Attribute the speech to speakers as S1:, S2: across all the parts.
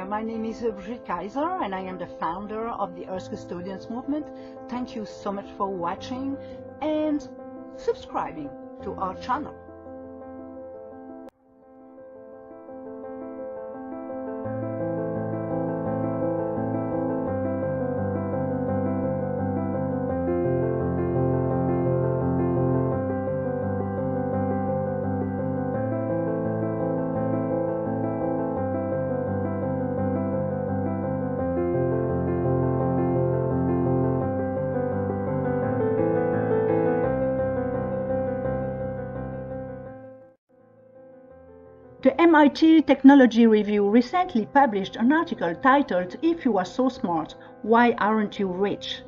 S1: My name is Brigitte Kaiser and I am the founder of the Earth Custodians movement. Thank you so much for watching and subscribing to our channel. The MIT Technology Review recently published an article titled "If You Are So Smart, Why Aren't You Rich?"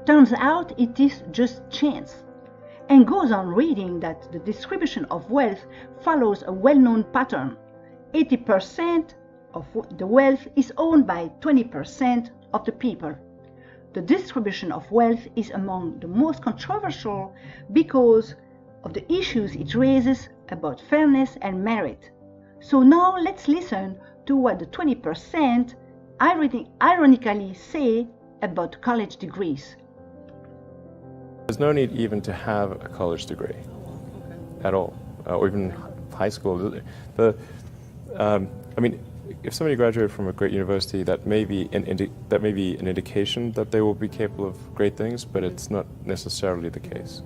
S1: Turns out it is just chance, and goes on reading that the distribution of wealth follows a well-known pattern. 80% of the wealth is owned by 20% of the people. The distribution of wealth is among the most controversial because of the issues it raises about fairness and merit. So now let's listen to what the 20% ironically say about college degrees.
S2: There's no need even to have a college degree at all, or even high school. I mean, if somebody graduated from a great university, that may be an indication that they will be capable of great things, but it's not necessarily the case.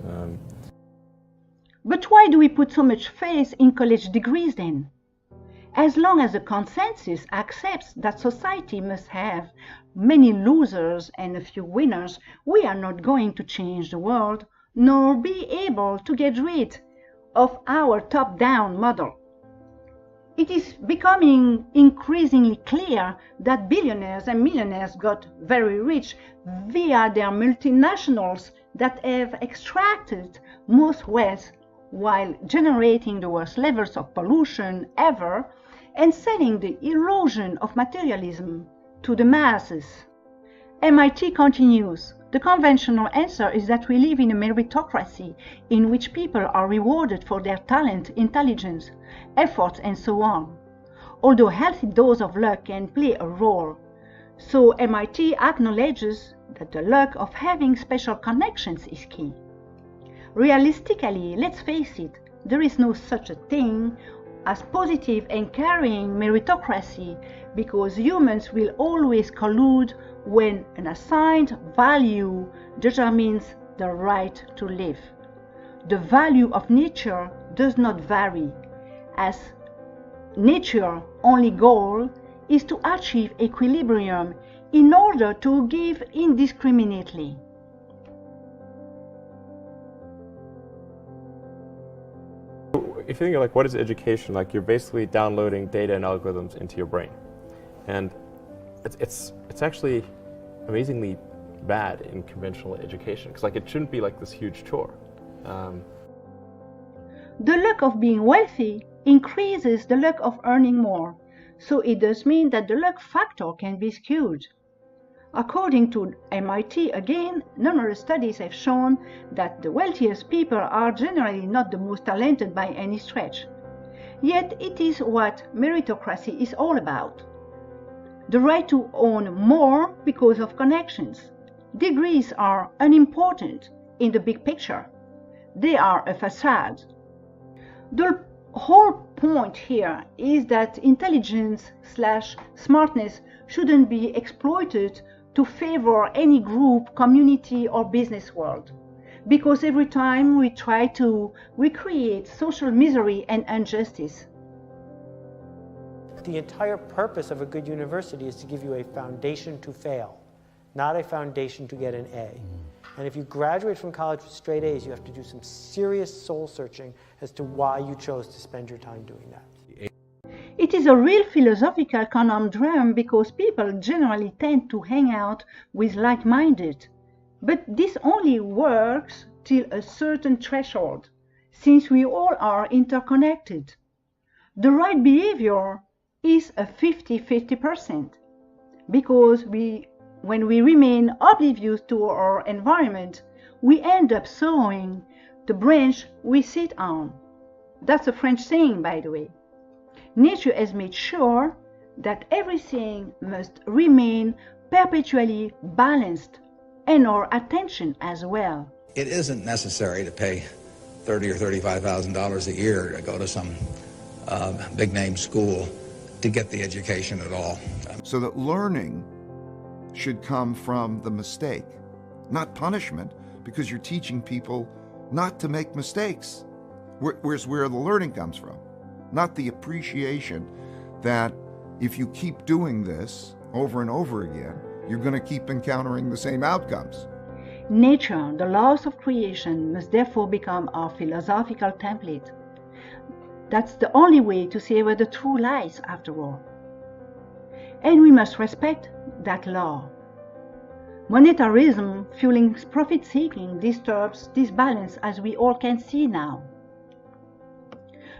S1: But why do we put so much faith in college degrees then? As long as the consensus accepts that society must have many losers and a few winners, we are not going to change the world, nor be able to get rid of our top-down model. It is becoming increasingly clear that billionaires and millionaires got very rich via their multinationals that have extracted most wealth while generating the worst levels of pollution ever and selling the erosion of materialism to the masses. MIT continues, the conventional answer is that we live in a meritocracy in which people are rewarded for their talent, intelligence, efforts, and so on. Although a healthy dose of luck can play a role, so MIT acknowledges that the luck of having special connections is key. Realistically, let's face it, there is no such a thing as positive and carrying meritocracy because humans will always collude when an assigned value determines the right to live. The value of nature does not vary, as nature's only goal is to achieve equilibrium in order to give indiscriminately.
S2: If you think like what is education, like you're basically downloading data and algorithms into your brain, and it's actually amazingly bad in conventional education because like it shouldn't be like this huge chore.
S1: The luck of being wealthy increases the luck of earning more, so it does mean that the luck factor can be skewed. According to MIT, again, numerous studies have shown that the wealthiest people are generally not the most talented by any stretch. Yet it is what meritocracy is all about. The right to own more because of connections. Degrees are unimportant in the big picture. They are a facade. The whole point here is that intelligence/smartness shouldn't be exploited to favor any group, community, or business world. Because every time we try to recreate social misery and injustice.
S3: The entire purpose of a good university is to give you a foundation to fail, not a foundation to get an A. And if you graduate from college with straight A's, you have to do some serious soul searching as to why you chose to spend your time doing that.
S1: It is a real philosophical conundrum because people generally tend to hang out with like-minded. But this only works till a certain threshold, since we all are interconnected. The right behavior is a 50-50%, because when we remain oblivious to our environment, we end up sowing the branch we sit on. That's a French saying, by the way. Nature has made sure that everything must remain perpetually balanced, and our attention as well.
S4: It isn't necessary to pay $30,000 or $35,000 a year to go to some big name school to get the education at all.
S5: So that learning should come from the mistake, not punishment, because you're teaching people not to make mistakes. Where's where the learning comes from, not the appreciation that if you keep doing this over and over again, you're going to keep encountering the same outcomes.
S1: Nature, the laws of creation, must therefore become our philosophical template. That's the only way to see where the truth lies, after all. And we must respect that law. Monetarism, fueling profit-seeking, disturbs this balance, as we all can see now.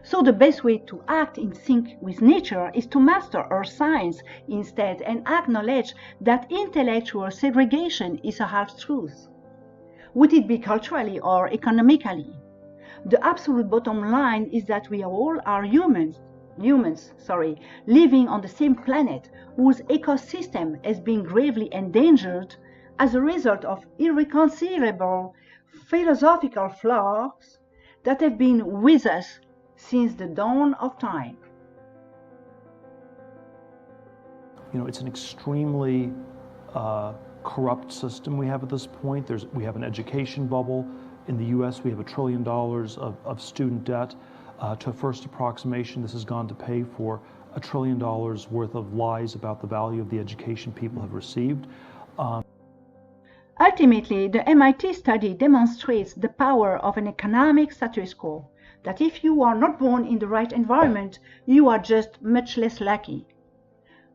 S1: So the best way to act in sync with nature is to master our science instead and acknowledge that intellectual segregation is a half-truth, would it be culturally or economically. The absolute bottom line is that we all are humans, living on the same planet whose ecosystem has been gravely endangered as a result of irreconcilable philosophical flaws that have been with us since the dawn of time.
S6: You know, it's an extremely corrupt system we have at this point. We have an education bubble. In the US, we have $1 trillion of student debt. To a first approximation, this has gone to pay for $1 trillion worth of lies about the value of the education people have received.
S1: Ultimately, the MIT study demonstrates the power of an economic status quo, that if you are not born in the right environment, you are just much less lucky.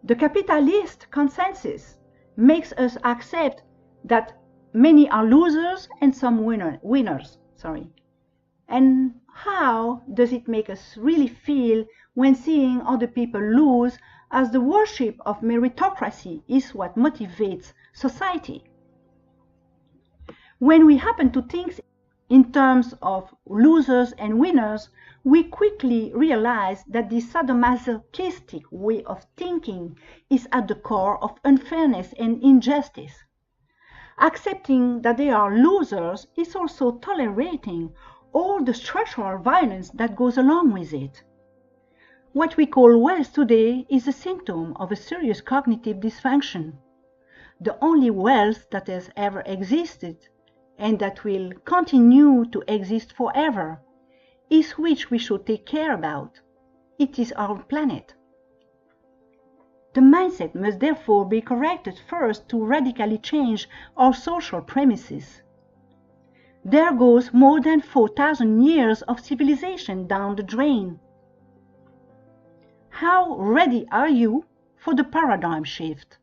S1: The capitalist consensus makes us accept that many are losers and some winners. And how does it make us really feel when seeing other people lose, as the worship of meritocracy is what motivates society? When we happen to think in terms of losers and winners, we quickly realize that this sadomasochistic way of thinking is at the core of unfairness and injustice. Accepting that they are losers is also tolerating all the structural violence that goes along with it. What we call wealth today is a symptom of a serious cognitive dysfunction. The only wealth that has ever existed, and that will continue to exist forever, is which we should take care about. It is our planet. The mindset must therefore be corrected first to radically change our social premises. There goes more than 4,000 years of civilization down the drain. How ready are you for the paradigm shift?